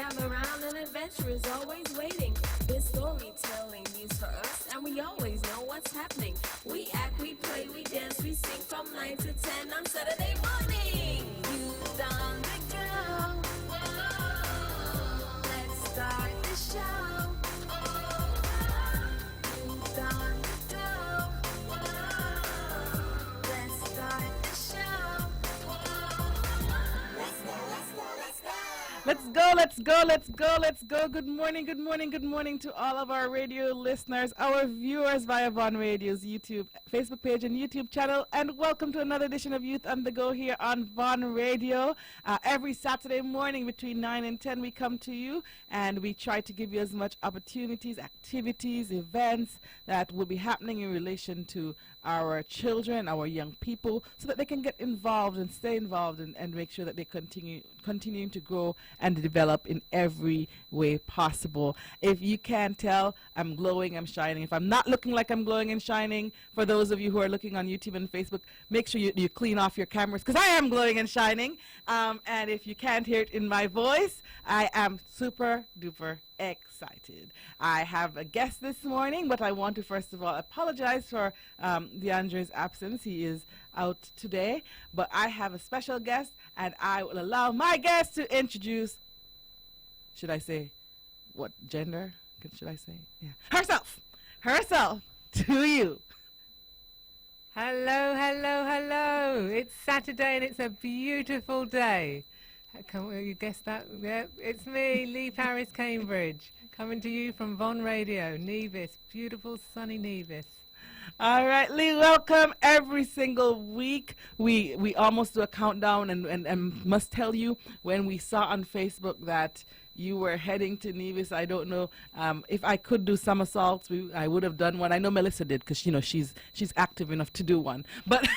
gather round, an adventure is always waiting. This storytelling news for us, and we always know what's happening. We act, we play, we dance, we sing from 9 to 10 on Saturday morning. Youth on the go. Whoa. Let's start the show. Youth on the go. Whoa. Let's start the show. Let's go, let's go, let's go. Let's go, let's go, let's go, let's go. Good morning, good morning, good morning to all of our radio listeners, our viewers via Von Radio's YouTube, Facebook page and YouTube channel, and welcome to another edition of Youth on the Go here on Von Radio. Every Saturday morning between 9 and 10 we come to you, and we try to give you as much opportunities, activities, events that will be happening in relation to our children, our young people, so that they can get involved and stay involved and make sure that they continuing to grow and develop in every way possible. If you can't tell, I'm glowing, I'm shining. If I'm not looking like I'm glowing and shining, for those of you who are looking on YouTube and Facebook, make sure you clean off your cameras, because I am glowing and shining. And if you can't hear it in my voice, I am super duper excited. I have a guest this morning, but I want to first of all apologize for DeAndre's absence. He is out today, but I have a special guest, and I will allow my guest to introduce, should I say, what gender should I say? Yeah, herself to you. Hello, hello, hello. It's Saturday and it's a beautiful day. You guess that? Yeah, it's me, Lee Paris Cambridge, coming to you from Von Radio, Nevis, beautiful sunny Nevis. All right, Lee, welcome. Every single week we almost do a countdown, and must tell you, when we saw on Facebook that you were heading to Nevis, I don't know if I could do somersaults. I would have done one. I know Melissa did, because she's active enough to do one. But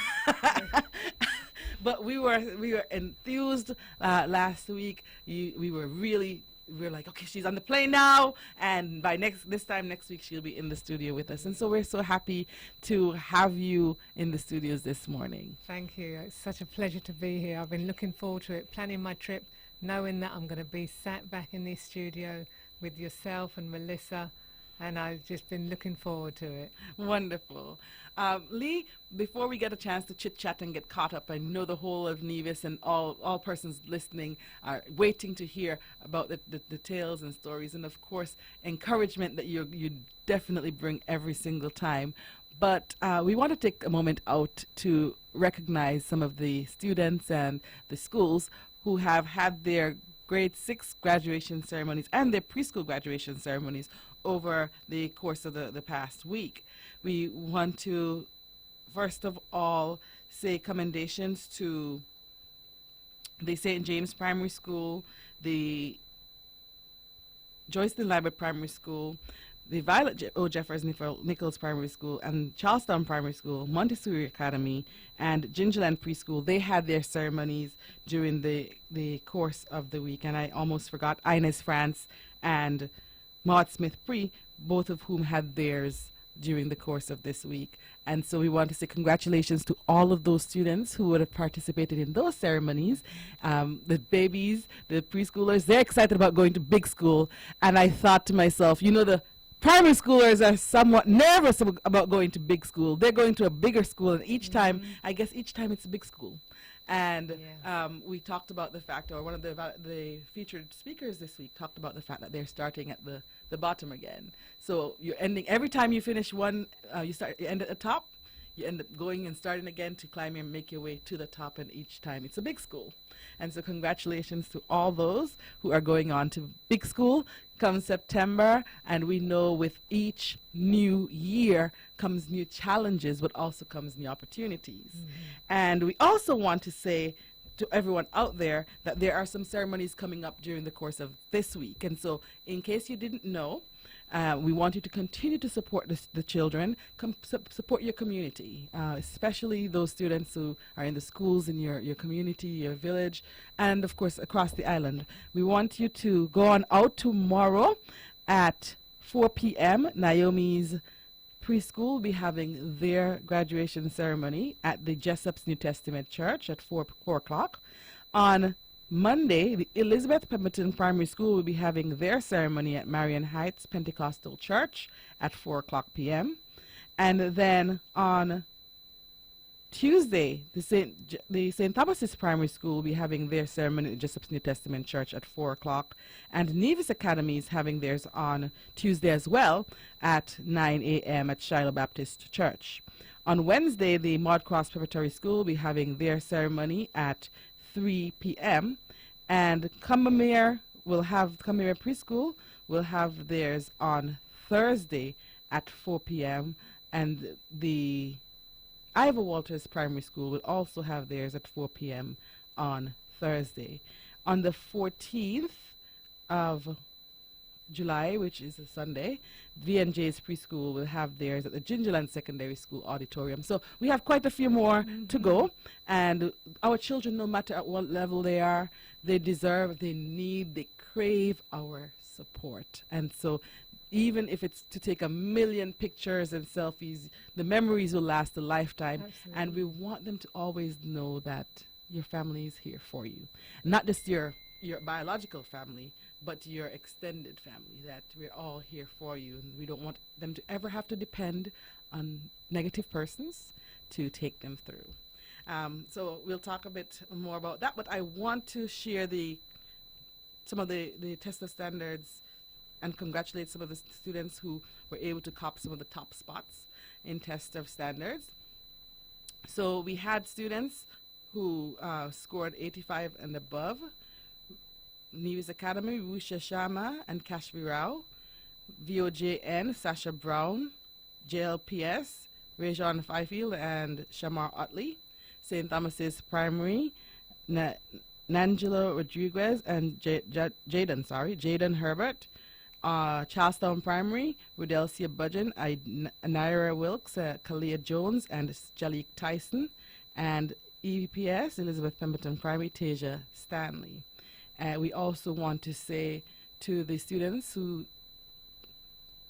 but we were enthused last week. We were like, okay, she's on the plane now, and by this time next week she'll be in the studio with us. And so we're so happy to have you in the studios this morning. Thank you. It's such a pleasure to be here. I've been looking forward to it, planning my trip, knowing that I'm going to be sat back in this studio with yourself and Melissa, and I've just been looking forward to it. Wonderful. Lee, before we get a chance to chit-chat and get caught up, I know the whole of Nevis and all persons listening are waiting to hear about the tales and stories, and of course encouragement that you definitely bring every single time. But we want to take a moment out to recognize some of the students and the schools who have had their grade 6 graduation ceremonies and their preschool graduation ceremonies over the course of the past week. We want to, first of all, say commendations to the St. James Primary School, the Joycelyn Library Primary School, the Violet O. Jeffers Nichols Primary School, and Charlestown Primary School, Montessori Academy, and Gingerland Preschool. They had their ceremonies during the course of the week, and I almost forgot Inez France and Maud Smith Pre, both of whom had theirs during the course of this week. And so we want to say congratulations to all of those students who would have participated in those ceremonies. The babies, the preschoolers, they're excited about going to big school. And I thought to myself, the primary schoolers are somewhat nervous about going to big school. They're going to a bigger school, and each time it's a big school. And we talked about the fact, or one of the featured speakers this week talked about the fact that they're starting at the bottom again. So you're ending, every time you finish one, you end at the top, you end up going and starting again to climb and make your way to the top, and each time it's a big school. And so congratulations to all those who are going on to big school come September. And we know with each new year comes new challenges, but also comes new opportunities. And we also want to say to everyone out there that there are some ceremonies coming up during the course of this week. And so in case you didn't know, we want you to continue to support the children, support your community, especially those students who are in the schools in your community, your village, and of course across the island. We want you to go on out tomorrow at 4 p.m. Naomi's preschool will be having their graduation ceremony at the Jessup's New Testament Church at 4 o'clock. On Monday, the Elizabeth Pemberton Primary School will be having their ceremony at Marion Heights Pentecostal Church at 4 o'clock p.m. And then on Tuesday, the St. Thomas's Primary School will be having their ceremony at Jessup's New Testament Church at 4 o'clock. And Nevis Academy is having theirs on Tuesday as well at 9 a.m. at Shiloh Baptist Church. On Wednesday, the Maud Cross Preparatory School will be having their ceremony at 3 p.m. And Combermere Preschool will have theirs on Thursday at 4 p.m. And the Ivor Walters Primary School will also have theirs at 4 p.m. on Thursday. On the 14th of July, which is a Sunday, V&J's Preschool will have theirs at the Gingerland Secondary School Auditorium. So we have quite a few more to go. And our children, no matter at what level they are, they deserve, they need, they crave our support. And so even if it's to take 1,000,000 pictures and selfies, the memories will last a lifetime. Absolutely. And we want them to always know that your family is here for you. Not just your biological family, but your extended family, that we're all here for you. And we don't want them to ever have to depend on negative persons to take them through. So we'll talk a bit more about that, but I want to share some of the test of standards and congratulate some of the students who were able to cop some of the top spots in test of standards. So we had students who scored 85 and above. Nevis Academy, Rusha Sharma and Kashvi Rao. VOJN, Sasha Brown. JLPS, Rajon Fifield and Shamar Utley. St. Thomas's Primary, Nangela Rodriguez and Jaden Herbert. Charlestown Primary, Rudelcia Budgeon, Naira Wilkes, Kalia Jones, and Jalik Tyson. And EVPS, Elizabeth Pemberton Primary, Tasia Stanley. We also want to say to the students who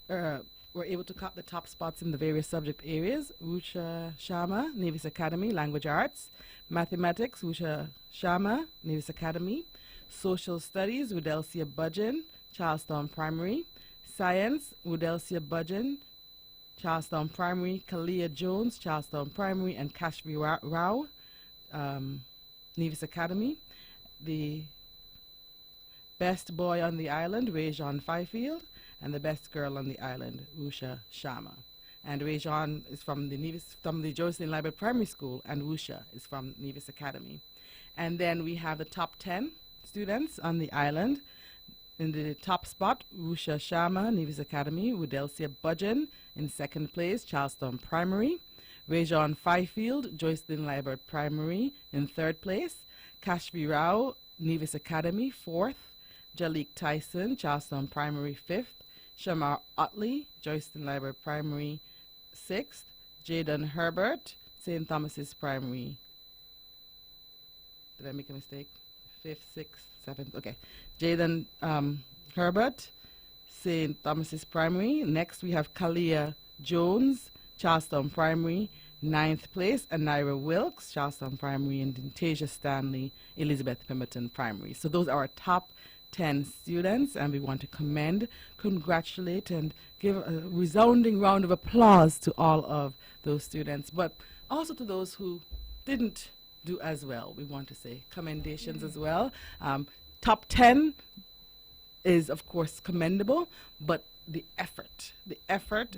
were able to cop the top spots in the various subject areas: Rusha Sharma, Nevis Academy, Language Arts; Mathematics, Rusha Sharma, Nevis Academy; Social Studies, Rudelcia Budgeon, Charlestown Primary; Science, Rudelcia Budgeon, Charlestown Primary; Kalia Jones, Charlestown Primary; and Kashvi Rao, Nevis Academy. The best boy on the island, Rajon Fifield, and the best girl on the island, Rusha Sharma. And Rajon is from the Jocelyn Library Primary School, and Rusha is from Nevis Academy. And then we have the top 10 students on the island. In the top spot, Rusha Sharma, Nevis Academy; Rudelcia Budgeon in second place, Charlestown Primary; Rajon Fifield, Jocelyn Library Primary in third place; Kashvi Rao, Nevis Academy, fourth; Jalik Tyson, Charlestown Primary, fifth; Shamar Utley, Joyceton Library Primary, sixth; Jaden Herbert, St. Thomas's Primary. Did I make a mistake? Fifth, sixth, seventh. Okay. Jaden Herbert, St. Thomas's Primary. Next, we have Kalia Jones, Charlestown Primary, ninth place, and Naira Wilkes, Charlestown Primary, and Tasia Stanley, Elizabeth Pemberton Primary. So those are our top 10 students, and we want to commend, congratulate, and give a resounding round of applause to all of those students, but also to those who didn't do as well. We want to say commendations as well. Top 10 is, of course, commendable, but the effort,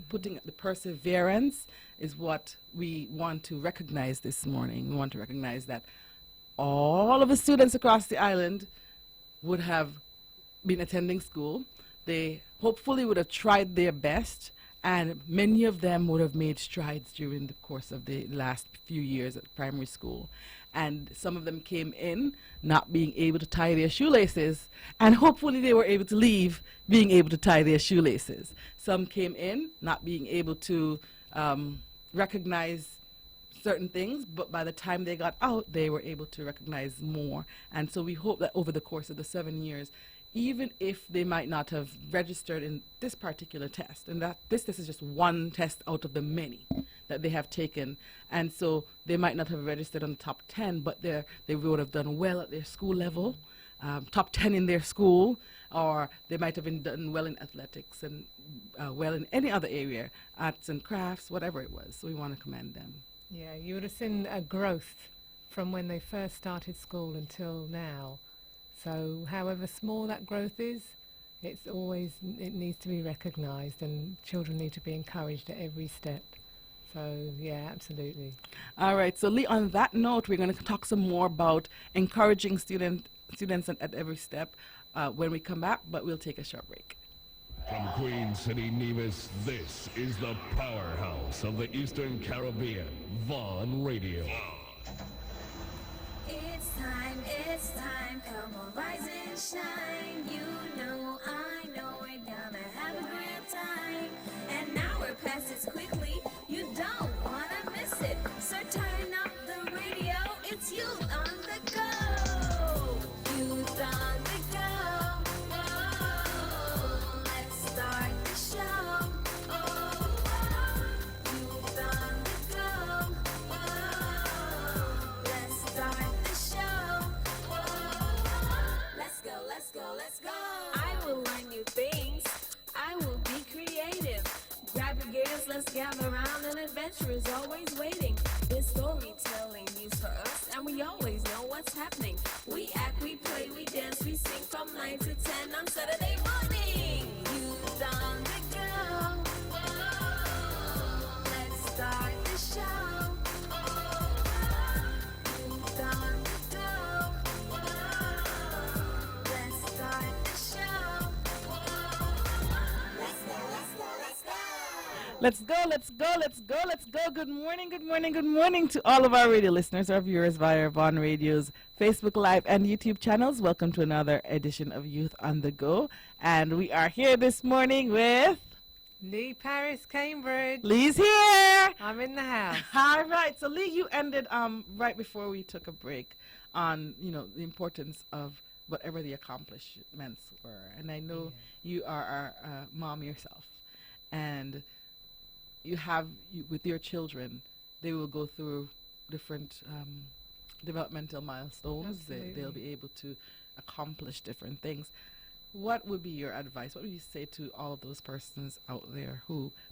putting the perseverance is what we want to recognize this morning. We want to recognize that all of the students across the island would have been attending school. They hopefully would have tried their best, and many of them would have made strides during the course of the last few years at primary school. And some of them came in not being able to tie their shoelaces, and hopefully they were able to leave being able to tie their shoelaces. Some came in not being able to recognize certain things, but by the time they got out, they were able to recognize more. And so we hope that over the course of the 7 years, even if they might not have registered in this particular test, and that this test is just one test out of the many that they have taken, and so they might not have registered on the top 10, but they would have done well at their school level, top 10 in their school, or they might have been done well in athletics and well in any other area, arts and crafts, whatever it was. So we want to commend them. Yeah, you would have seen a growth from when they first started school until now. So however small that growth is, it needs to be recognised, and children need to be encouraged at every step. So yeah, absolutely. All right, so Lee, on that note, we're going to talk some more about encouraging students at every step when we come back, but we'll take a short break. From Queen City, Nevis, this is the powerhouse of the Eastern Caribbean, Vaughn Radio. It's time, come on, rise and shine. You know, I know we're gonna have a great time. And now we're past it quickly, you don't wanna miss it. So turn up the radio, it's Youth on the Go. Youth on the Go. Oh, let's start the show. Oh, Youth on the Go. Oh, let's start the show. Let's go. I will learn new things. I will be creative. Grab your gears, let's gather around. An adventure is always waiting. There's storytelling news for us, and we always know what's happening. We act, we play, we dance, we sing from 9 to 10 on Saturday morning. Youth on the go. Oh, let's start the show. Oh, youth on the go. Oh, let's start the show. Oh, let's go. Let's go. Good morning to all of our radio listeners, our viewers via Vaughn Radio's Facebook Live and YouTube channels. Welcome to another edition of Youth on the Go. And we are here this morning with... Lee Paris, Cambridge. Lee's here. I'm in the house. All right. So Lee, you ended right before we took a break on, the importance of whatever the accomplishments were. And I know you are a mom yourself. And with your children, they will go through different developmental milestones. They'll be able to accomplish different things. What would be your advice? What would you say to all of those persons out there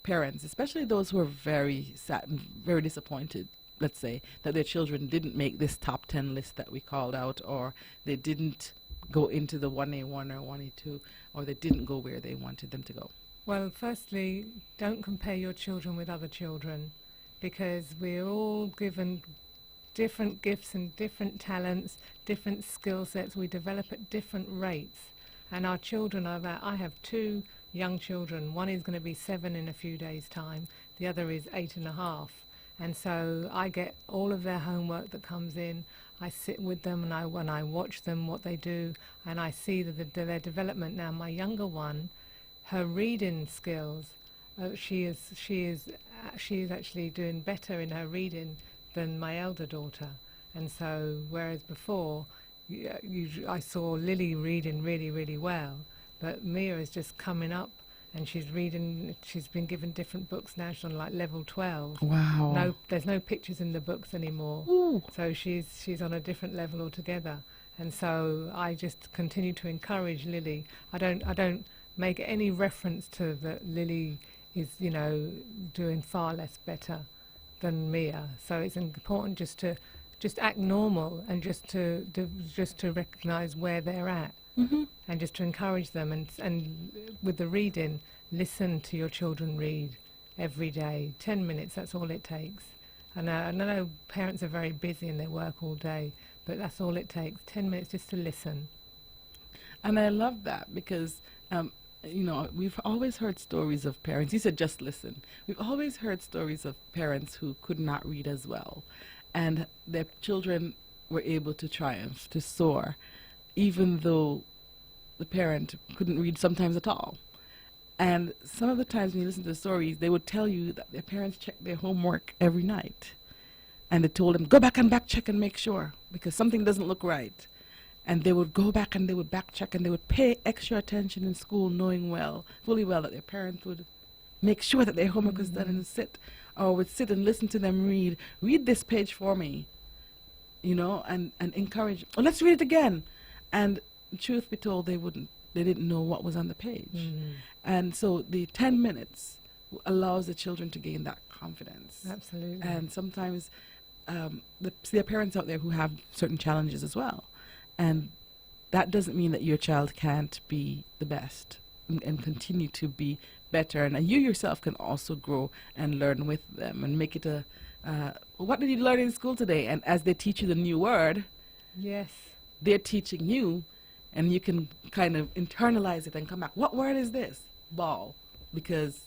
parents, especially those who are very sad and very disappointed, let's say, that their children didn't make this top 10 list that we called out, or they didn't go into the 1A1 or 1A2, or they didn't go where they wanted them to go? Well, firstly, don't compare your children with other children, because we're all given different gifts and different talents, different skill sets. We develop at different rates. And our children are that. I have 2 young children. One is going to be 7 in a few days' time. The other is 8.5. And so I get all of their homework that comes in. I sit with them and I watch them, what they do, and I see their development. Now, my younger one, her reading skills, she is actually doing better in her reading than my elder daughter. And so, whereas before, I saw Lily reading really, really well, but Mia is just coming up, and she's reading. She's been given different books now. She's on like level 12. Wow. There's no pictures in the books anymore. Ooh. So she's on a different level altogether. And so I just continue to encourage Lily. I don't make any reference to that Lily is, doing far less better than Mia. So it's important just to act normal and just to recognise where they're at, and just to encourage them. And with the reading, listen to your children read every day. 10 minutes, that's all it takes. And I know parents are very busy and they work all day, but that's all it takes, 10 minutes just to listen. And I love that because, we've always heard stories of parents. You said just listen. We've always heard stories of parents who could not read as well, and their children were able to triumph, to soar, even though the parent couldn't read sometimes at all. And some of the times when you listen to the stories, they would tell you that their parents checked their homework every night. And they told them, go back and back check and make sure, because something doesn't look right. And they would go back and they would backtrack and they would pay extra attention in school, knowing fully well that their parents would make sure that their homework was done and would sit and listen to them read this page for me, and encourage, oh, let's read it again. And truth be told, they didn't know what was on the page. And so the 10 minutes allows the children to gain that confidence. Absolutely. And sometimes there are parents out there who have certain challenges as well. And that doesn't mean that your child can't be the best and continue to be better. And you yourself can also grow and learn with them and make it what did you learn in school today? And as they teach you the new word, Yes. they're teaching you, and you can kind of internalize it and come back. What word is this? Ball. Because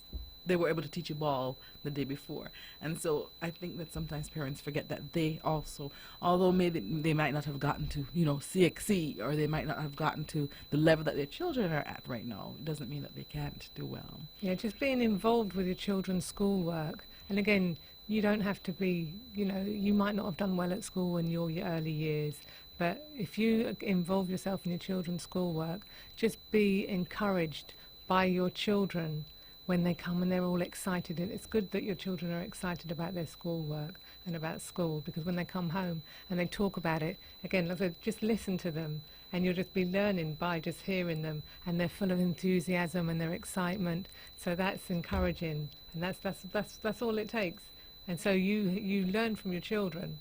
they were able to teach you ball the day before. And so I think that sometimes parents forget that they also, although maybe they might not have gotten to, CXC, or they might not have gotten to the level that their children are at right now, it doesn't mean that they can't do well. Yeah, just being involved with your children's schoolwork. And again, you don't have to be, you might not have done well at school in your early years, but if you involve yourself in your children's schoolwork, just be encouraged by your children when they come and they're all excited. And it's good that your children are excited about their schoolwork and about school, because when they come home and they talk about it, again, like I said, just listen to them, and you'll just be learning by just hearing them, and they're full of enthusiasm and their excitement. So that's encouraging, and that's all it takes. And so you learn from your children.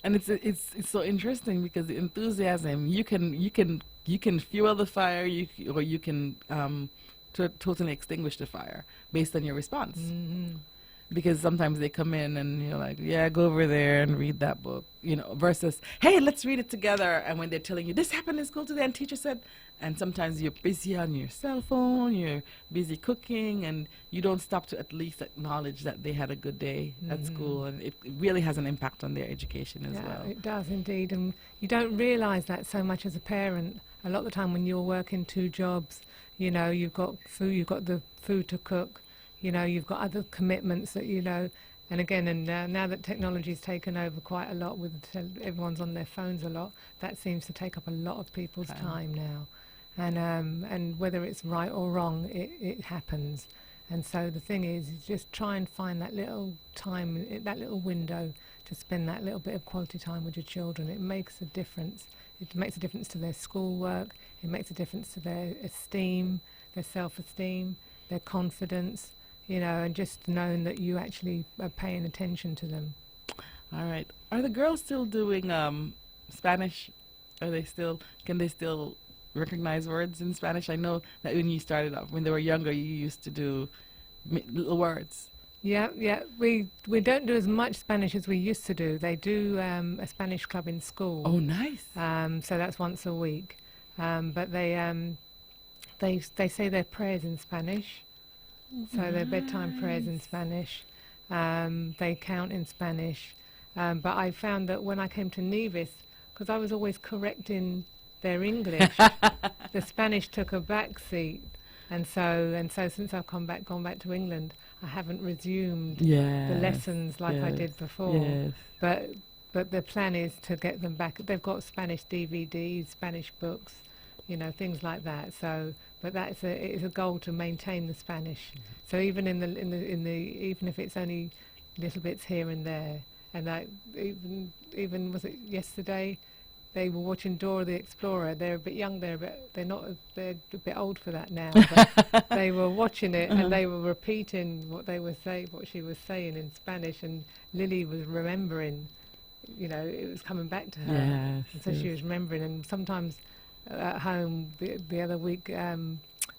And it's so interesting because the enthusiasm, you can fuel the fire, or you can totally extinguish the fire based on your response. Because sometimes they come in and you're like, yeah, go over there and read that book, versus, hey, let's read it together. And when they're telling you, this happened in school today and teacher said, and sometimes you're busy on your cell phone, you're busy cooking, and you don't stop to at least acknowledge that they had a good day at school. And it really has an impact on their education as well. It does indeed. And you don't realise that so much as a parent. A lot of the time when you're working 2 jobs, you've got food, you've got the food to cook, you've got other commitments that and again, now that technology's taken over quite a lot, with everyone's on their phones a lot, that seems to take up a lot of people's time now. And whether it's right or wrong, it happens. And so the thing is just try and find that little time, that little window to spend that little bit of quality time with your children. It makes a difference. It makes a difference to their schoolwork. It makes a difference to their esteem, their self-esteem, their confidence, and just knowing that you actually are paying attention to them. All right. Are the girls still doing Spanish? Can they still recognize words in Spanish? I know that when you started off, when they were younger, you used to do little words. Yeah. We don't do as much Spanish as we used to do. They do a Spanish club in school. Oh, nice. So that's once a week. But they say their prayers in Spanish. So their bedtime prayers in Spanish. They count in Spanish. But I found that when I came to Nevis, because I was always correcting their English, the Spanish took a back seat. And so since I've gone back to England, I haven't resumed the lessons like I did before. Yes. But the plan is to get them back. They've got Spanish DVDs, Spanish books, things like that. So, but it is a goal to maintain the Spanish. So even even if it's only little bits here and there, and even was it yesterday? They were watching Dora the Explorer. They're a bit young there, but they're a bit old for that now. But they were watching it and they were repeating what she was saying in Spanish, and Lily was remembering. It was coming back to her. Yes, And so she was remembering. And sometimes at home, the other week,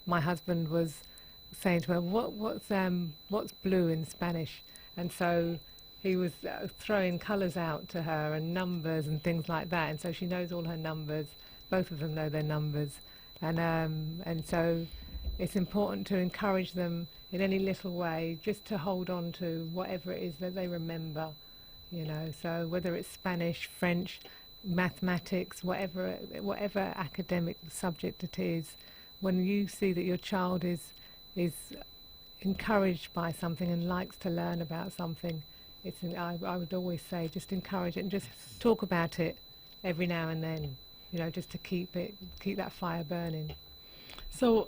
my husband was saying to her, "What's blue in Spanish?" And so he was throwing colours out to her and numbers and things like that, and so she knows all her numbers. Both of them know their numbers, and so it's important to encourage them in any little way, just to hold on to whatever it is that they remember. So whether it's Spanish, French, mathematics, whatever academic subject it is, when you see that your child is encouraged by something and likes to learn about something, I would always say just encourage it and just talk about it every now and then. you know, just to keep that fire burning. So,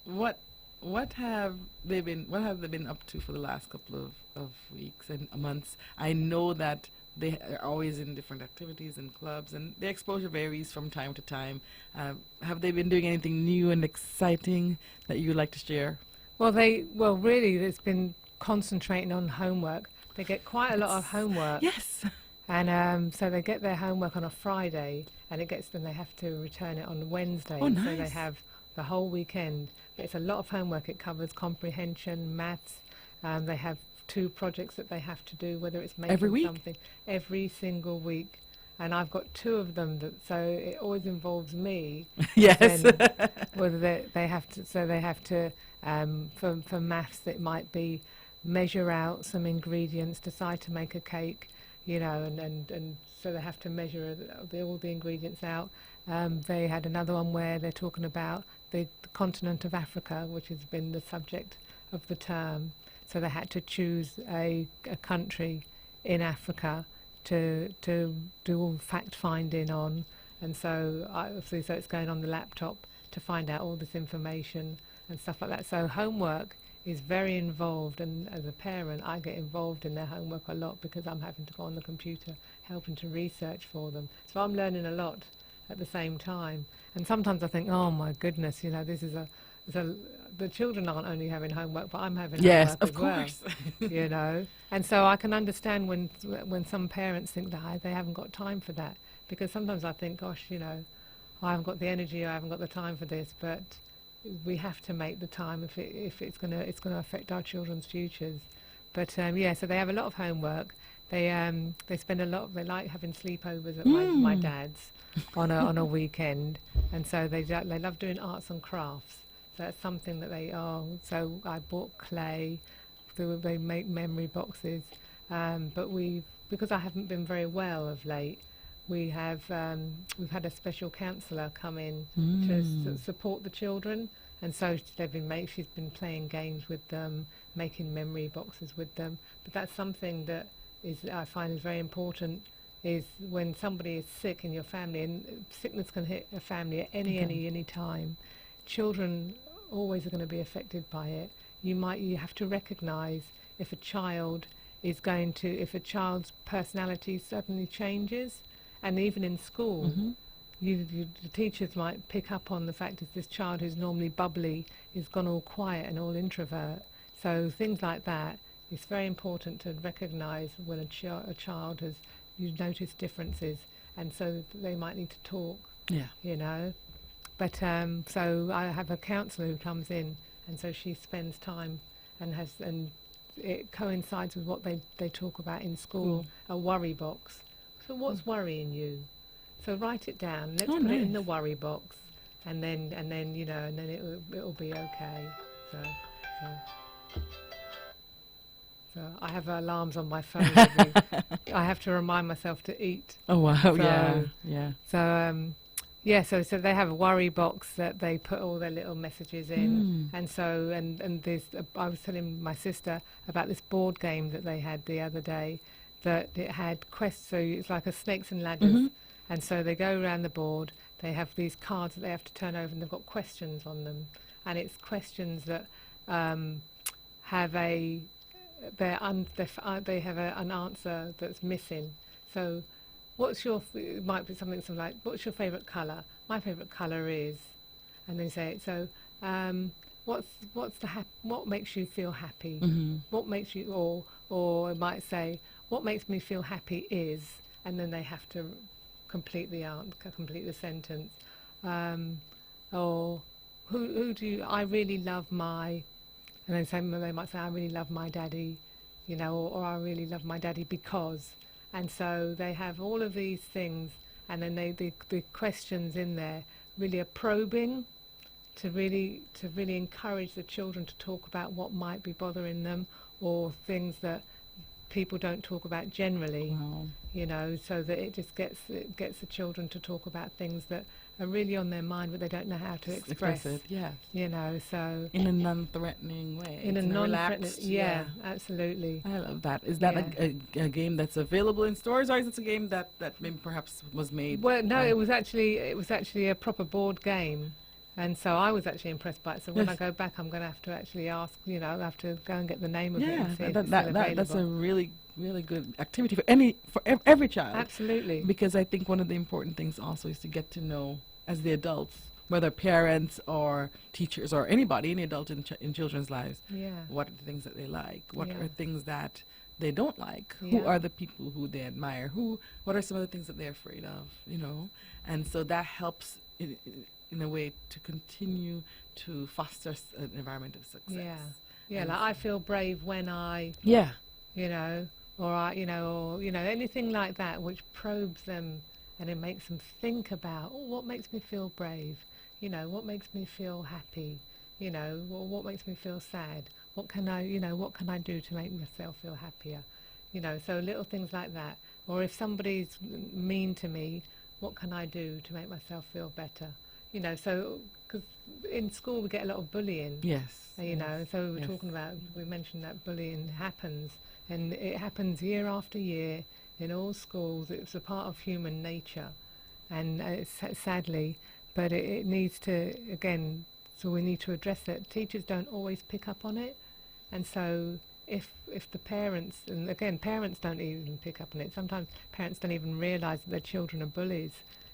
what have they been up to for the last couple of weeks and months? I know that they are always in different activities and clubs, and their exposure varies from time to time. Have they been doing anything new and exciting that you would like to share? Well, really, it's been concentrating on homework. They get quite a lot of homework. Yes. And so they get their homework on a Friday, and then they have to return it on Wednesday. Oh, So they nice. have the whole weekend. It's a lot of homework. It covers comprehension, maths. They have 2 projects that they have to do, whether it's making Every week? something every single week. And I've got 2 of them, so it always involves me. Yes. Then whether they have to, for maths, it might be measure out some ingredients, decide to make a cake, you know, and so they have to measure all the ingredients out. They had another one where they're talking about the continent of Africa, which has been the subject of the term. So they had to choose a country in Africa to do all fact finding on, and so obviously it's going on the laptop to find out all this information and stuff like that. So homework is very involved, and as a parent I get involved in their homework a lot because I'm having to go on the computer helping to research for them. So I'm learning a lot at the same time, and sometimes I think, oh my goodness, you know, this is the children aren't only having homework, but I'm having Yes, homework of as well. course. You know, and so I can understand when some parents think that they haven't got time for that, because sometimes I think, gosh, you know, I haven't got the energy, I haven't got the time for this, but we have to make the time if it's going to affect our children's futures. But yeah, so they have a lot of homework. They spend they like having sleepovers at my dad's on a weekend, and so they love doing arts and crafts. So that's something that they are. So I bought clay. They make memory boxes, but because I haven't been very well of late, we've had a special counsellor come in to support the children, and so she's been playing games with them, making memory boxes with them. But that's something that I find is very important, is when somebody is sick in your family, and sickness can hit a family at any time. Children always are going to be affected by it. You have to recognise if a child's personality suddenly changes, and even in school, the teachers might pick up on the fact that this child who's normally bubbly is gone all quiet and all introvert. So things like that, it's very important to recognise when a child has, you notice differences, and so they might need to talk. Yeah. You know. But so I have a counsellor who comes in, and so she spends time and it coincides with what they talk about in school, a worry box. So what's worrying you? So write it down. Let's put it in the worry box, and then you know, and then it'll be okay. So I have alarms on my phone. I have to remind myself to eat. Oh wow! So, yeah. So yeah, so they have a worry box that they put all their little messages in, and so and there's I was telling my sister about this board game that they had the other day, that it had quests. So it's like a snakes and ladders, and so they go around the board. They have these cards that they have to turn over, and they've got questions on them, and it's questions that have an answer that's missing. So it might be something like, what's your favourite colour? My favourite colour is, and then say it. So, what makes you feel happy? What makes you, or it might say, what makes me feel happy is, and then they have to complete the sentence. Or who do you? I really love my, and then they might say, I really love my daddy, you know, or I really love my daddy because. And so they have all of these things, and then the questions in there really are probing to really encourage the children to talk about what might be bothering them, or things that people don't talk about generally. Wow. You know, so that it just gets the children to talk about things that are really on their mind, but they don't know how to express it. Yeah, You know, so in a non-threatening way. in a It's non-threatening, relaxed, absolutely. I love that. Is that a game that's available in stores, or is it a game that maybe perhaps was made? Well, no, it was actually a proper board game, and so I was actually impressed by it. So when Yes. I go back, I'm going to have to actually ask. You know, I'll have to go and get the name of it Yeah, and see if it's still that's a available. really good activity for every child. Absolutely. Because I think one of the important things also is to get to know, as the adults, whether parents or teachers or anybody, any adult in children's lives, Yeah. what are the things that they like, what Yeah. are things that they don't like, Yeah. who are the people who they admire, what are some of the things that they're afraid of, and so that helps in a way to continue to foster an environment of success. Yeah. Yeah. And Like I feel brave when I, Yeah. you know, or anything like that, which probes them and it makes them think about, what makes me feel brave? What makes me feel happy? What makes me feel sad? What can I do to make myself feel happier? So little things like that. Or if somebody's mean to me, what can I do to make myself feel better? So because in school we get a lot of bullying. Yes. So we yes. we mentioned that bullying happens, and it happens year after year in all schools. It's a part of human nature, and sadly, but it needs to, again, so we need to address it. Teachers don't always pick up on it, and so if the parents, and again, parents don't even pick up on it. Sometimes parents don't even realise that their children are bullies,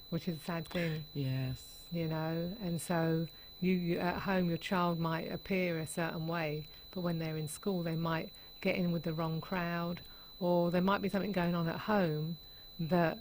which is a sad thing. Yes. And so you at home, your child might appear a certain way, but when they're in school, they might get in with the wrong crowd, or there might be something going on at home that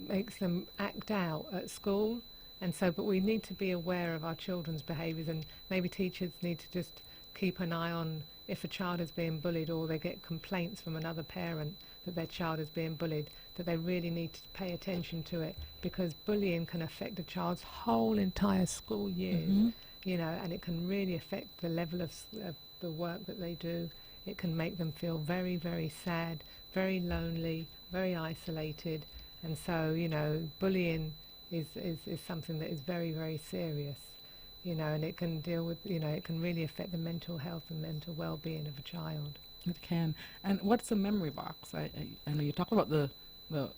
makes them act out at school. And so, but we need to be aware of our children's behaviours, and maybe teachers need to just keep an eye on if a child is being bullied, or they get complaints from another parent that their child is being bullied, that they really need to pay attention to it, because bullying can affect a child's whole entire school years, and it can really affect the level of the work that they do. It can make them feel very, very sad, very lonely, very isolated. And so, bullying is something that is very, very serious, and it can deal with, it can really affect the mental health and mental well-being of a child. It can. And what's a memory box? I know you talk about the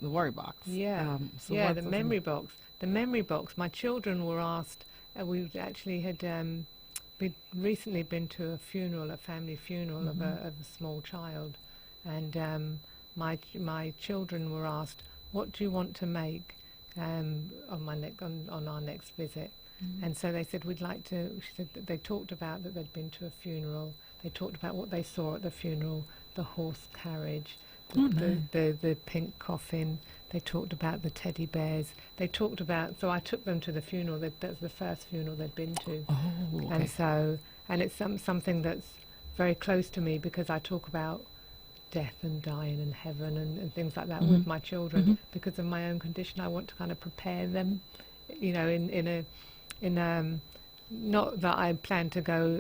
worry box. Yeah. So Yeah, what's the memory box. The memory box. My children were asked. We actually had we'd recently been to a funeral, a family funeral of a small child, and my children were asked, "What do you want to make on our next visit?" And so they said, "We'd like to." She said that they talked about that they'd been to a funeral. They talked about what they saw at the funeral, the horse carriage, the pink coffin. They talked about the teddy bears. They talked about. So I took them to the funeral. That's the first funeral they'd been to. Oh, okay. And so, and it's something that's very close to me, because I talk about death and dying and heaven and things like that with my children, because of my own condition. I want to kind of prepare them, not that I plan to go,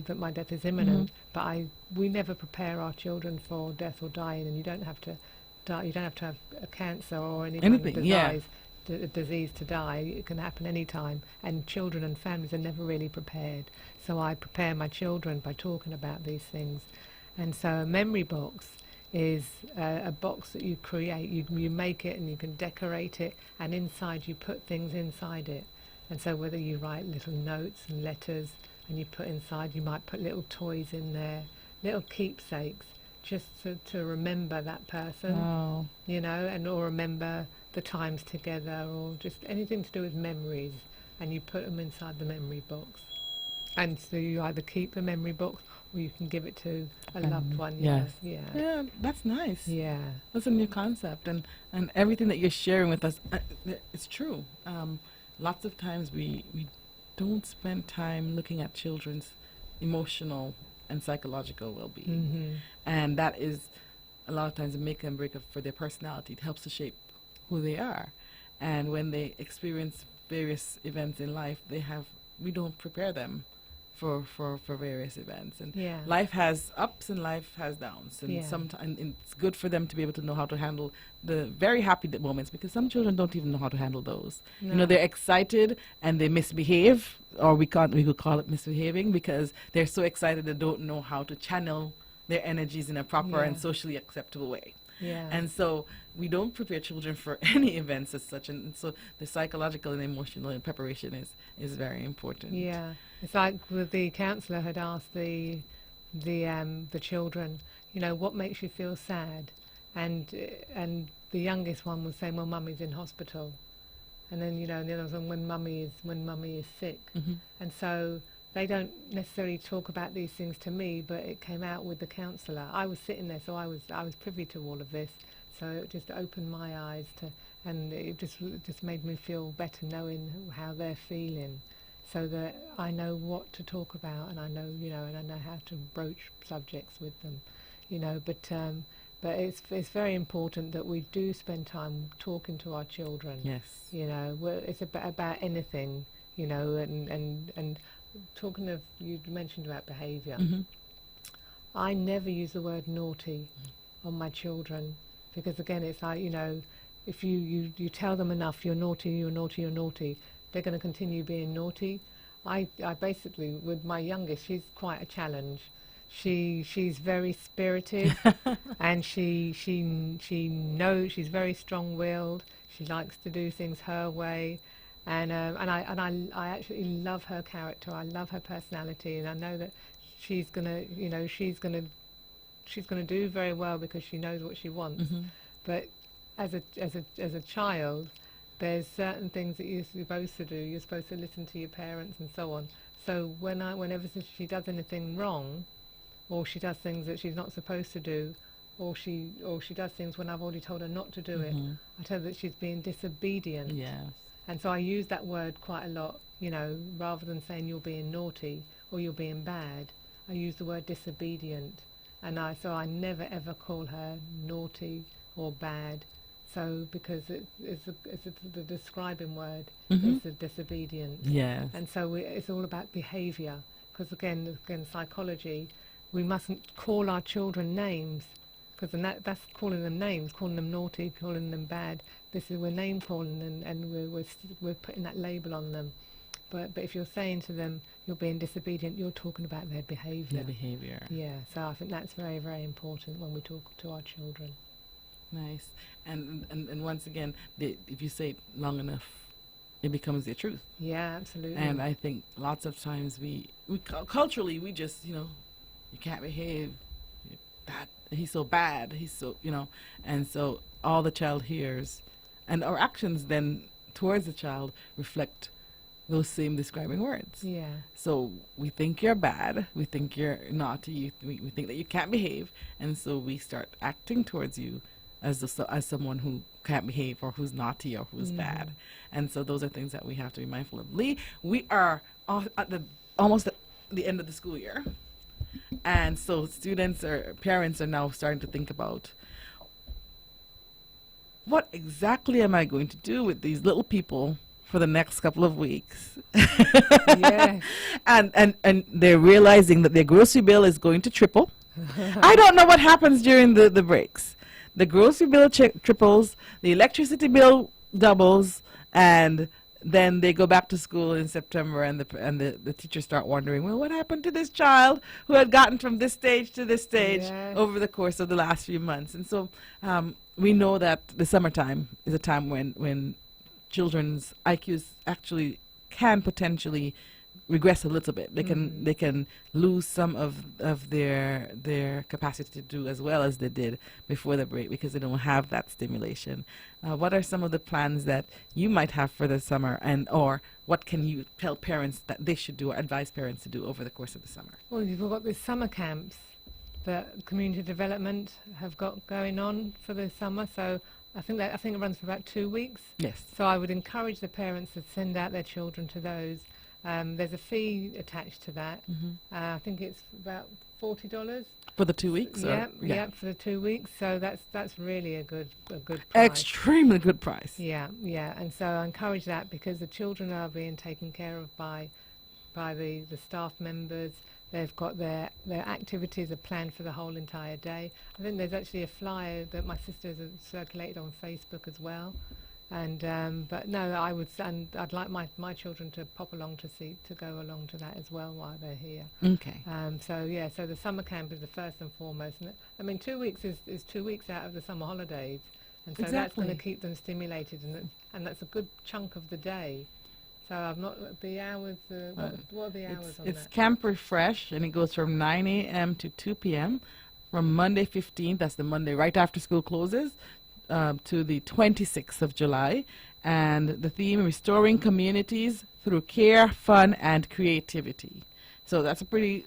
that my death is imminent, but we never prepare our children for death or dying, and you don't have to die. You don't have to have a cancer or anything disease to die. It can happen any time, and children and families are never really prepared. So I prepare my children by talking about these things. And so a memory box is a box that you create. You make it and you can decorate it, and inside you put things inside it. And so whether you write little notes and letters and you put inside, you might put little toys in there, little keepsakes, just to remember that person, Wow. or remember the times together, or just anything to do with memories, and you put them inside the memory box. And so you either keep the memory box, or you can give it to a loved one. Yes. Yeah. Yeah, that's nice. Yeah. That's a new concept, and everything that you're sharing with us, it's true. Lots of times we don't spend time looking at children's emotional and psychological well-being, and that is a lot of times a make and break for their personality. It helps to shape who they are, and when they experience various events in life, we don't prepare them for various events. And Yeah. life has ups and life has downs. And Yeah. sometimes it's good for them to be able to know how to handle the very happy moments, because some children don't even know how to handle those. You know, No. they're excited and they misbehave, or we could call it misbehaving, because they're so excited they don't know how to channel their energies in a proper and Yeah. socially acceptable way. Yeah. And so we don't prepare children for any events as such, and so the psychological and emotional preparation is very important. Yeah, it's like the counsellor had asked the children, you know, what makes you feel sad, and the youngest one was saying, well, mummy's in hospital, and then the other was when mummy is sick, Hmm. and so they don't necessarily talk about these things to me, but it came out with the counsellor. I was sitting there, so I was privy to all of this, so it just opened my eyes to, and it just made me feel better knowing how they're feeling, so that I know what to talk about, and I know and I know how to broach subjects with them, but it's very important that we do spend time talking to our children. Yes. It's about anything, and talking of, you mentioned about behaviour. Hmm. I never use the word naughty on my children, because again, it's like, if you tell them enough, you're naughty, you're naughty, you're naughty, they're going to continue being naughty. I basically, with my youngest, she's quite a challenge. She's very spirited, and she knows, she's very strong-willed. She likes to do things her way. And I actually love her character. I love her personality, and I know that she's gonna do very well because she knows what she wants. Hmm. But as a child, there's certain things that you're supposed to do. You're supposed to listen to your parents and so on. So whenever she does anything wrong, or she does things that she's not supposed to do, or she does things when I've already told her not to do it, I tell her that she's being disobedient. Yes. And so I use that word quite a lot, rather than saying you're being naughty or you're being bad, I use the word disobedient. And so I never ever call her naughty or bad. So because it's the describing word, Mhm. it's the disobedient. Yes. And so it's all about behaviour. Because again, psychology, we mustn't call our children names, because that's calling them names, calling them naughty, calling them bad. We're name calling them, and we're putting that label on them. But if you're saying to them you're being disobedient, you're talking about their behaviour. Their behavior. Yeah, so I think that's very, very important when we talk to our children. Nice. And once again, if you say it long enough, it becomes the truth. Yeah, absolutely. And I think lots of times we culturally, we just, you can't behave. That he's so bad. He's so, and so all the child hears, and our actions then towards the child reflect those same describing words. Yeah. So we think you're bad. We think you're naughty. We think that you can't behave, and so we start acting towards you as someone who can't behave, or who's naughty, or who's bad. And so those are things that we have to be mindful of. Lee, we are almost at the end of the school year, and so students or parents are now starting to think about, what exactly am I going to do with these little people for the next couple of weeks? Yeah. and they're realizing that their grocery bill is going to triple. I don't know what happens during the breaks. The grocery bill triples, the electricity bill doubles, and then they go back to school in September, and the teachers start wondering, well, what happened to this child who had gotten from this stage to this stage Yes. over the course of the last few months? And so we know that the summertime is a time when children's IQs actually can potentially regress a little bit. They can lose some of their capacity to do as well as they did before the break, because they don't have that stimulation. What are some of the plans that you might have for the summer, or what can you tell parents that they should do, or advise parents to do over the course of the summer? Well, you've got these summer camps that community development have got going on for the summer. So I think it runs for about 2 weeks. Yes. So I would encourage the parents to send out their children to those. There's a fee attached to that. I think it's about $40. For the 2 weeks? Yeah, for the 2 weeks. So that's really a good price. Extremely good price. Yeah, and so I encourage that, because the children are being taken care of by by the staff members. They've got their activities are planned for the whole entire day. I think there's actually a flyer that my sisters have circulated on Facebook as well. And but no, I'd like my children to pop along to go along to that as well while they're here. Okay. So yeah, so the summer camp is the first and foremost. And I mean, 2 weeks is 2 weeks out of the summer holidays, and so that's going to Exactly. keep them stimulated, and that's a good chunk of the day. So I've not the hours. What are the hours on It's that? Camp Refresh, and it goes from 9 a.m. to 2 p.m. from Monday 15th, that's the Monday right after school closes, to the 26th of July. And the theme, Restoring Communities Through Care, Fun, and Creativity. So that's a pretty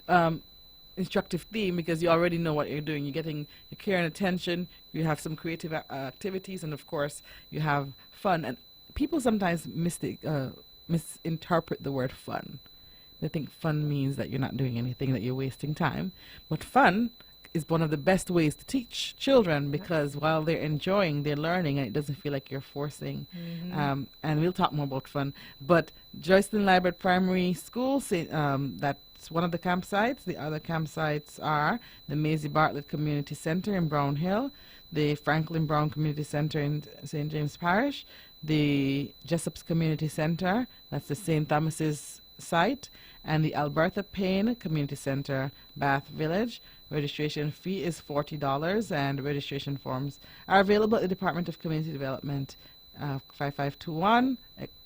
instructive theme, because you already know what you're doing. You're getting your care and attention, you have some creative activities, and of course you have fun. And people sometimes misinterpret the word fun. They think fun means that you're not doing anything, that you're wasting time. But fun is one of the best ways to teach children, because while they're enjoying, they're learning, and it doesn't feel like you're forcing. And we'll talk more about fun. But Joycelyn Liebert Primary School, that's one of the campsites. The other campsites are the Maisie Bartlett Community Center in Brown Hill, the Franklin Brown Community Center in St. James Parish, the Jessup's Community Center, that's the St. Thomas's site, and the Alberta Payne Community Center, Bath Village. Registration fee is $40, and registration forms are available at the Department of Community Development, 5521,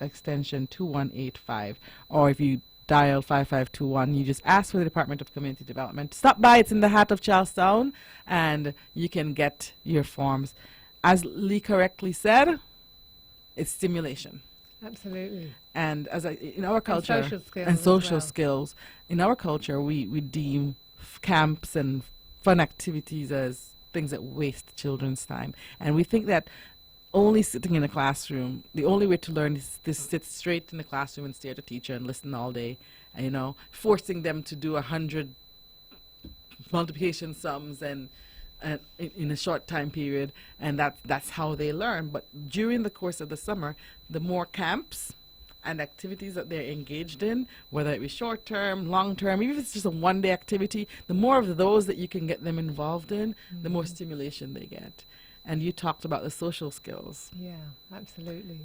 extension 2185. Or if you dial 5521, you just ask for the Department of Community Development. Stop by, it's in the heart of Charlestown, and you can get your forms. As Lee correctly said, it's stimulation. Absolutely. And in our culture, And social skills. and as social well. skills, in our culture, we deem camps and fun activities as things that waste children's time. And we think that only sitting in a classroom, the only way to learn is to sit straight in the classroom and stare at a teacher and listen all day, and, forcing them to do 100 multiplication sums and in a short time period, and that's how they learn. But during the course of the summer, the more camps and activities that they're engaged in, whether it be short term, long term, even if it's just a one-day activity, the more of those that you can get them involved in, the more stimulation they get. And you talked about the social skills. Yeah, absolutely.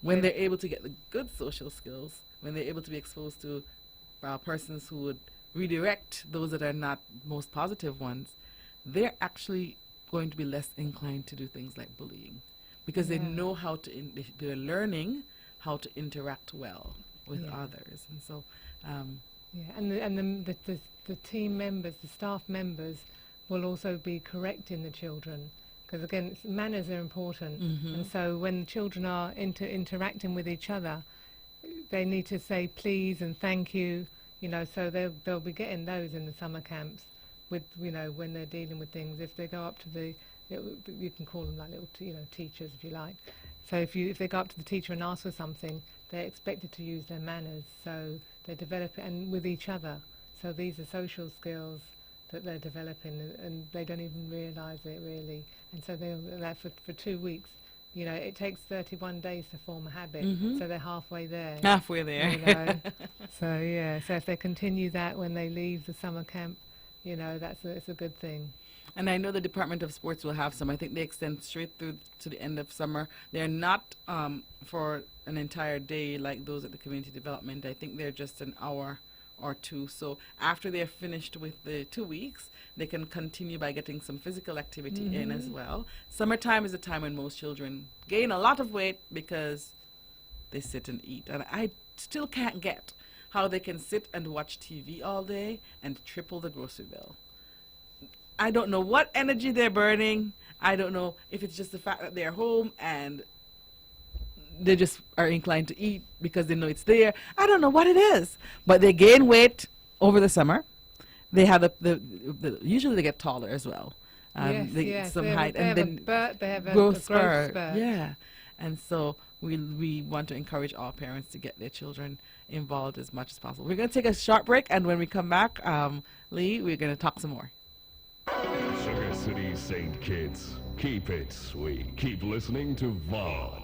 When Yeah. they're able to get the good social skills, when they're able to be exposed to persons who would redirect those that are not most positive ones, they're actually going to be less inclined to do things like bullying, because they Yeah. know how to, they're learning how to interact well with Yeah. others. And so, Yeah, and the team members, the staff members, will also be correcting the children, because again, manners are important. And so when children are interacting with each other, they need to say please and thank you. So they'll be getting those in the summer camps, with when they're dealing with things. If they go up to you can call them like little teachers if you like. So if they go up to the teacher and ask for something, they're expected to use their manners. So they develop it, and with each other. So these are social skills that they're developing, and they don't even realise it really. And so they'll for 2 weeks. It takes 31 days to form a habit, so they're halfway there. halfway there. So yeah, so if they continue that when they leave the summer camp, it's a good thing. And I know the Department of Sports will have some. I think they extend straight through to the end of summer. They're not for an entire day like those at the community development. I think they're just an hour or two. So after they're finished with the 2 weeks, they can continue by getting some physical activity in as well. Summertime is a time when most children gain a lot of weight because they sit and eat. And I still can't get how they can sit and watch TV all day and triple the grocery bill. I don't know what energy they're burning. I don't know if it's just the fact that they're home and they just are inclined to eat because they know it's there. I don't know what it is, but they gain weight over the summer. They have usually they get taller as well. Yes, some they have height, they and have then they have a growth spurt. Yeah, and so we want to encourage all parents to get their children involved as much as possible. We're going to take a short break, and when we come back, Lee, we're going to talk some more. Sugar City St. Kitts. Keep it sweet. Keep listening to Vaughn.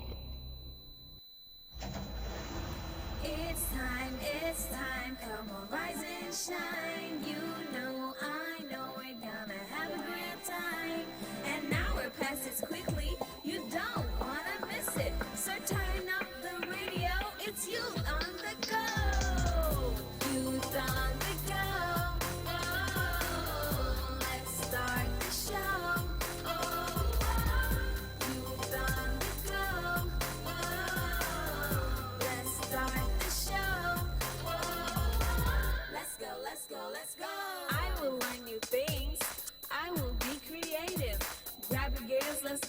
It's time,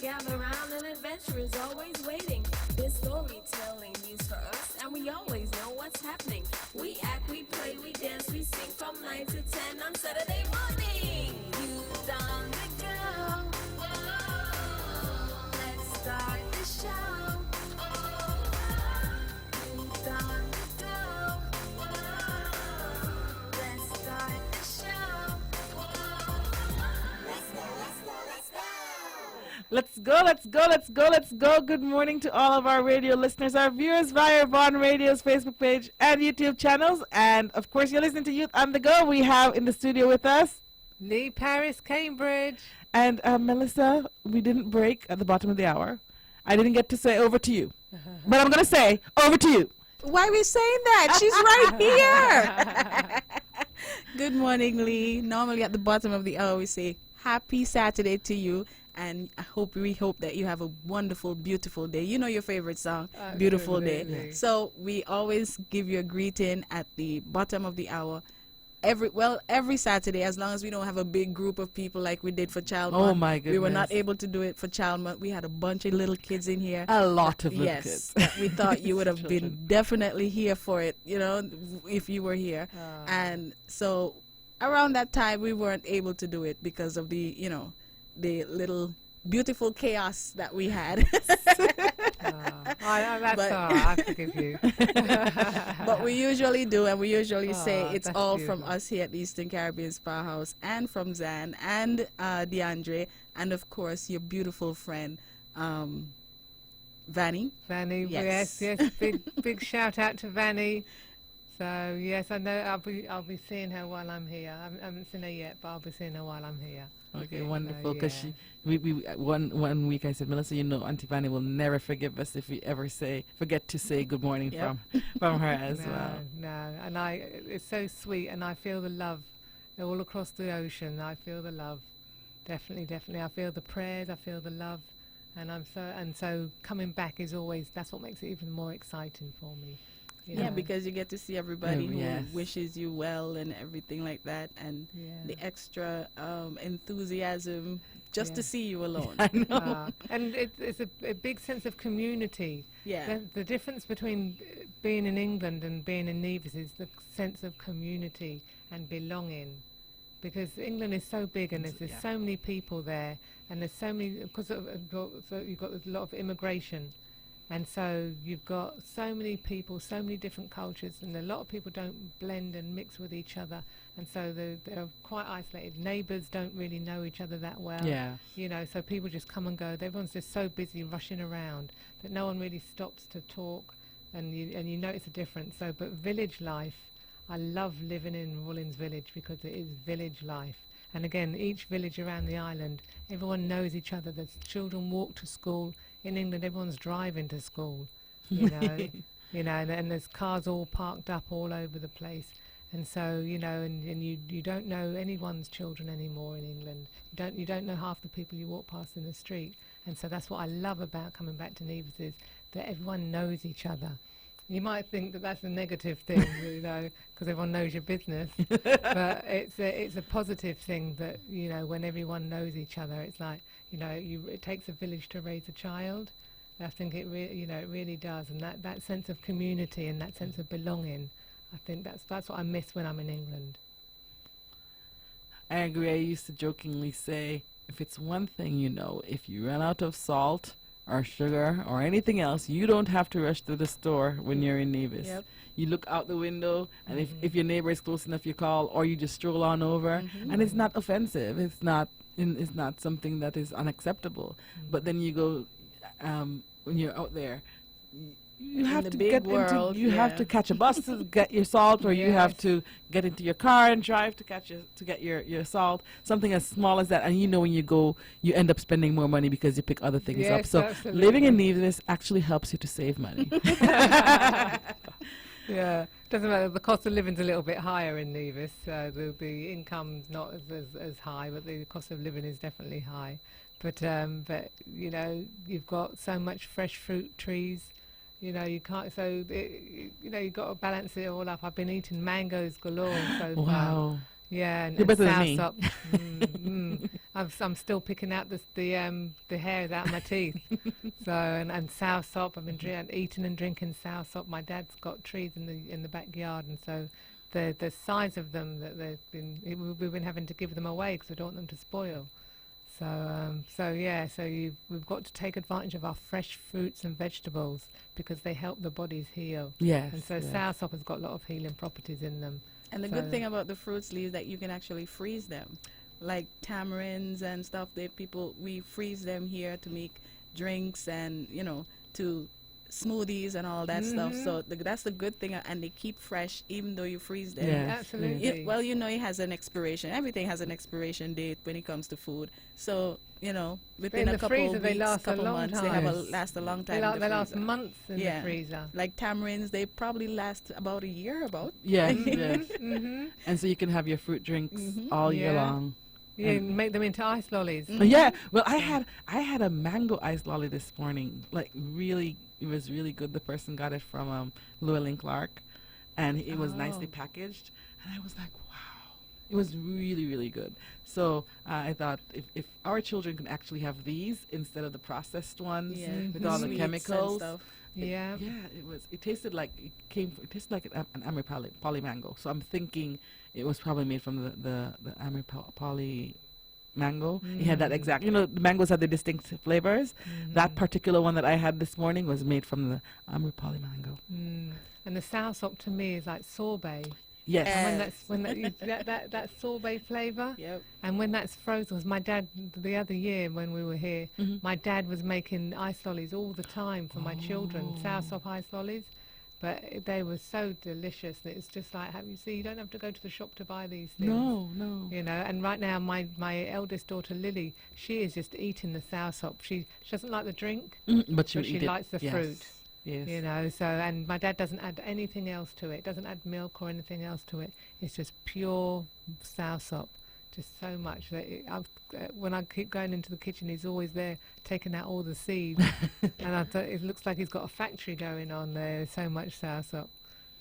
gather round, an adventure is always waiting. This storytelling news for us, and we always know what's happening. We act, we play, we dance, we sing from 9 to 10 on Saturday morning. You done the girl. Whoa. Let's start the show. You done the girl. Whoa. Let's start the show. Let's go, let's go, let's go. Let's go, let's go, let's go, let's go. Good morning to all of our radio listeners, our viewers via Vaughn Radio's Facebook page and YouTube channels. And of course, you're listening to Youth on the Go. We have in the studio with us. Lee Paris, Cambridge. And Melissa, we didn't break at the bottom of the hour. I didn't get to say over to you. But I'm going to say over to you. Why are we saying that? She's right here. Good morning, Lee. Normally at the bottom of the hour we say happy Saturday to you, and we hope that you have a wonderful, beautiful day. You know your favorite song, Beautiful Day. Absolutely. So we always give you a greeting at the bottom of the hour. Every Saturday, as long as we don't have a big group of people like we did for Child Oh, Month. my We were not goodness. able to do it for Child Month. We had a bunch of little kids in here. A lot of little Yes, kids. that we thought you would have been Children. definitely here for it, if you were here. And so around that time, we weren't able to do it because of the little beautiful chaos that we had. That's But- all right, I forgive you. But we usually do, and we usually say Oh, it's that's all from beautiful. us here at the Eastern Caribbean Spa House, and from Zan and DeAndre, and of course your beautiful friend Vanny. Vanny, Yes. yes, big shout out to Vanny. So yes, I know I'll be seeing her while I'm here. I haven't seen her yet, but I'll be seeing her while I'm here. Okay, So, wonderful. Because yeah. one week I said, Melissa, Auntie Fanny will never forgive us if we ever forget to say good morning Yep. from her as no, well. No, and it's so sweet, and I feel the love all across the ocean. I feel the love, definitely. I feel the prayers, I feel the love, and so coming back is always, that's what makes it even more exciting for me. you Yeah, know. because you get to see everybody Oh, who yes. wishes you well and everything like that, and Yeah. the extra enthusiasm just to Yeah. see you alone. And it's a big sense of community. Yeah. The difference between being in England and being in Nevis is the sense of community and belonging. Because England is so big and there's Yeah. so many people there, and there's so many, because so you've got a lot of immigration. And so you've got so many people, so many different cultures, and a lot of people don't blend and mix with each other. And so they're quite isolated. Neighbours don't really know each other that well. Yeah. So people just come and go. Everyone's just so busy rushing around that no one really stops to talk, and you notice a difference. So, but village life, I love living in Woolins Village because it is village life. And again, each village around the island, everyone knows each other. The children walk to school. In England, everyone's driving to school, and there's cars all parked up all over the place. And so, and you don't know anyone's children anymore in England. You don't know half the people you walk past in the street. And so that's what I love about coming back to Nevis is that everyone knows each other. You might think that that's a negative thing, because everyone knows your business. But it's a positive thing that, when everyone knows each other, it's like, it takes a village to raise a child. I think it really does. And that sense of community and that sense of belonging, I think that's what I miss when I'm in England. I agree. I used to jokingly say, if it's one thing if you run out of salt or sugar or anything else, you don't have to rush to the store when you're in Nevis. Yep. You look out the window, and if your neighbor is close enough, you call, or you just stroll on over, and it's not offensive. It's not something that is unacceptable. But then you go, when you're out there, you have the to big get world, you have yeah. to catch a bus to get your salt, or you have Yes. to get into your car and drive to get your salt. Something as small as that, and when you go, you end up spending more money because you pick other things up. Yes, So absolutely. living in Nevis actually helps you to save money. Yeah, doesn't matter. The cost of living's a little bit higher in Nevis. The income's not as high, but the cost of living is definitely high. But you've got so much fresh fruit trees. You can't. So you've got to balance it all up. I've been eating mangoes galore so far. Wow. Yeah, You're better than me. soursop. I'm still picking out the hairs out of my teeth. So and soursop. I've been eating and drinking soursop. My dad's got trees in the backyard, and so the size of them that we've been having to give them away because we don't want them to spoil. We've got to take advantage of our fresh fruits and vegetables because they help the bodies heal. Yes. And so yes. soursop has got a lot of healing properties in them. And the good thing about the fruits leaves that you can actually freeze them, like tamarinds and stuff. We freeze them here to make drinks and to smoothies and all that stuff. So that's the good thing, and they keep fresh even though you freeze them. Yes. Absolutely. It has an expiration. Everything has an expiration date when it comes to food. So within in a the couple freezer, they weeks, last a couple long months, time. they last a long time. They last months in Yeah. the freezer. Like tamarinds, they probably last about a year. Yes, yes. Mm-hmm. And so you can have your fruit drinks all year Yeah. long. You make them into ice lollies. Yeah. Well, I had a mango ice lolly this morning. Like really, it was really good. The person got it from Llewellyn Clark, and it was nicely packaged. And I was like, wow, it was really, really good. So I thought if our children can actually have these instead of the processed ones with all the Sweets and chemicals. stuff. Yeah. It tasted like it tasted like an Amrapali mango. So I'm thinking it was probably made from the Amrapali mango. It had that exact, the mangoes have the distinct flavors. That particular one that I had this morning was made from the Amrapali mango. And the soursop to me is like sorbet. Yes. And that sorbet flavour. Yep. And when that's frozen, was my dad the other year when we were here, my dad was making ice lollies all the time for my children, soursop ice lollies. But they were so delicious. It's just like, you don't have to go to the shop to buy these things. No. And right now my eldest daughter Lily, she is just eating the soursop. She doesn't like the drink, But she, but she likes the fruit. Yes. And my dad doesn't add anything else to it. Doesn't add milk or anything else to it. It's just pure soursop. Just so much that when I keep going into the kitchen, he's always there taking out all the seeds, and I thought it looks like he's got a factory going on there. There's so much soursop.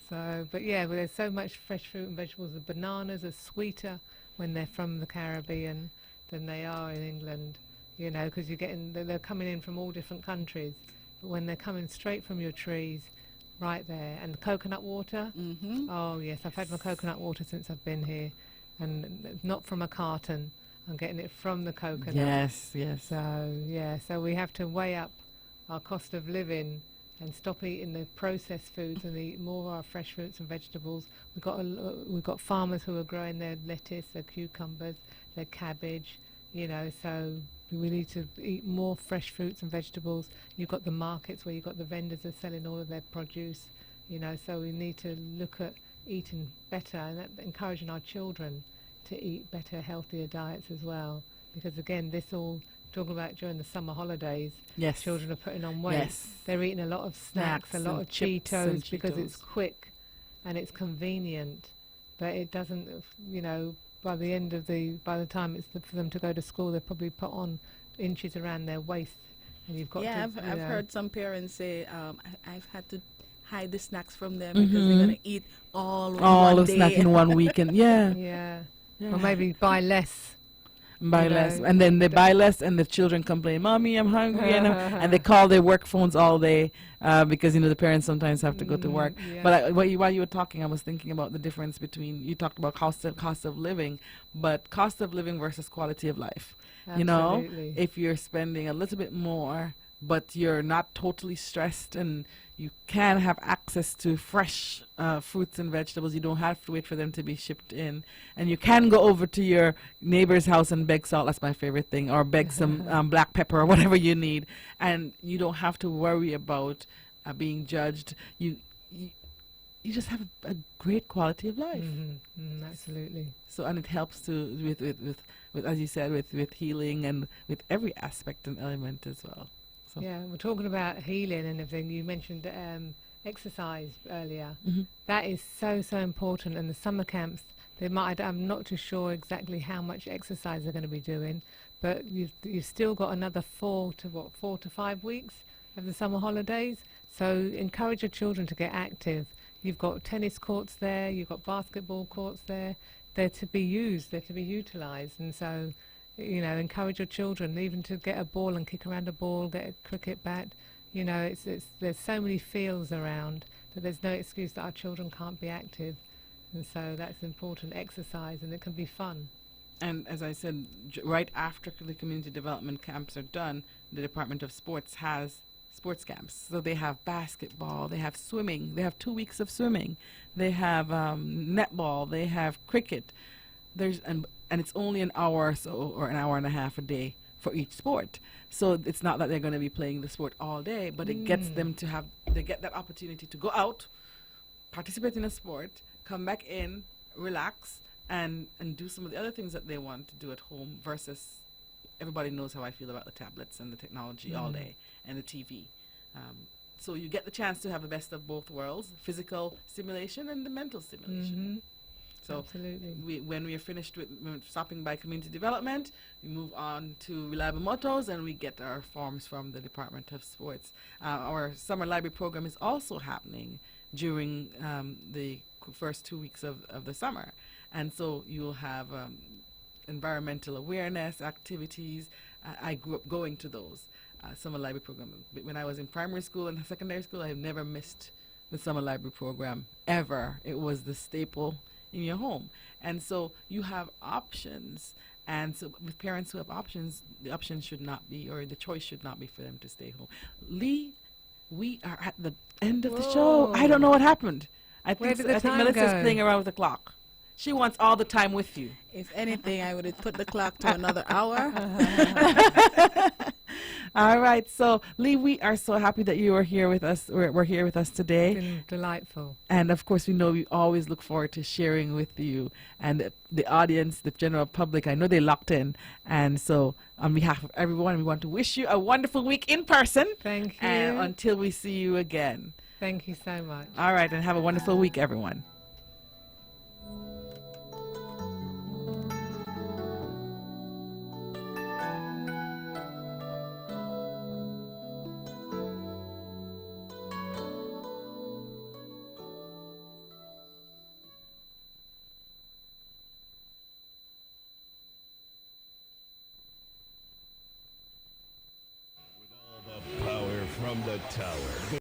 But there's so much fresh fruit and vegetables. The bananas are sweeter when they're from the Caribbean than they are in England. Because they're coming in from all different countries. But when they're coming straight from your trees, right there, and the coconut water. Oh yes, I've had my coconut water since I've been here. And not from a carton. I'm getting it from the coconut. Yes. So we have to weigh up our cost of living and stop eating the processed foods and eat more of our fresh fruits and vegetables. We've got farmers who are growing their lettuce, their cucumbers, their cabbage. So we need to eat more fresh fruits and vegetables. You've got the markets where you've got the vendors that are selling all of their produce. So we need to look at eating better and encouraging our children to eat better, healthier diets as well. Because again, this all talking about during the summer holidays, Yes. children are putting on weight. Yes. They're eating a lot of snacks, a lot and of chips and Cheetos because it's Cheetos. quick and it's convenient. But it doesn't, by the time it's for them to go to school, they've probably put on inches around their waist. And you've got I've heard some parents say, I've had to hide the snacks from them because they're going to eat all All one of day. snack in one weekend. Yeah. Yeah. Or maybe buy less. Buy less. And then they buy less and the children complain, Mommy, I'm hungry. And they call their work phones all day because, the parents sometimes have to go to work. Yeah. But while you were talking, I was thinking about the difference between, you talked about cost of living, but cost of living versus quality of life. Absolutely. If you're spending a little bit more, but you're not totally stressed and you can have access to fresh fruits and vegetables. You don't have to wait for them to be shipped in. And you can go over to your neighbor's house and beg salt. That's my favorite thing. Or beg some black pepper or whatever you need. And you don't have to worry about being judged. You just have a great quality of life. Absolutely. So, and it helps to, with as you said, with healing and with every aspect and element as well. So. Yeah, we're talking about healing and everything. You mentioned exercise earlier. That is so important. And the summer camps, I'm not too sure exactly how much exercise they're going to be doing, but you've still got another 4 to 5 weeks of the summer holidays. So encourage your children to get active. You've got tennis courts there, you've got basketball courts there. they're to be used, they're to be utilised, and so, you know, encourage your children even to get a ball and kick around a ball, get a cricket bat. You know, there's so many fields around that there's no excuse that our children can't be active, and so that's important exercise, and it can be fun. And as I said, right after the community development camps are done, the Department of Sports has sports camps. So they have basketball, they have swimming, they have 2 weeks of swimming, they have netball, they have cricket. And it's only an hour or so, or an hour and a half a day for each sport. So it's not that they're going to be playing the sport all day, but it gets them to have, they get that opportunity to go out, participate in a sport, come back in, relax, and do some of the other things that they want to do at home versus everybody knows how I feel about the tablets and the technology all day and the TV. So you get the chance to have the best of both worlds, physical stimulation and the mental stimulation. So Absolutely. when we are finished with stopping by community development, we move on to Reliable Motors and we get our forms from the Department of Sports. Our summer library program is also happening during the first 2 weeks of the summer. And so you'll have environmental awareness activities. I grew up going to those summer library program. When I was in primary school and secondary school, I have never missed the summer library program ever. It was the staple in your home. And so you have options. And so with parents who have options, the option should not be, or the choice should not be for them to stay home. Lee, we are at the end of the show. I don't know what happened. I Where think, did the I think time Melissa's go? playing around with the clock. She wants all the time with you. If anything, I would have put the clock to another hour. All right. So, Lee, we are so happy that you are here with us. We're here with us It's today. been delightful. And of course, we know we always look forward to sharing with you and the audience, the general public. I know they locked in. And so, on behalf of everyone, we want to wish you a wonderful week in person. Thank you. And until we see you again. Thank you so much. All right. And have a wonderful week, everyone. Power from the tower.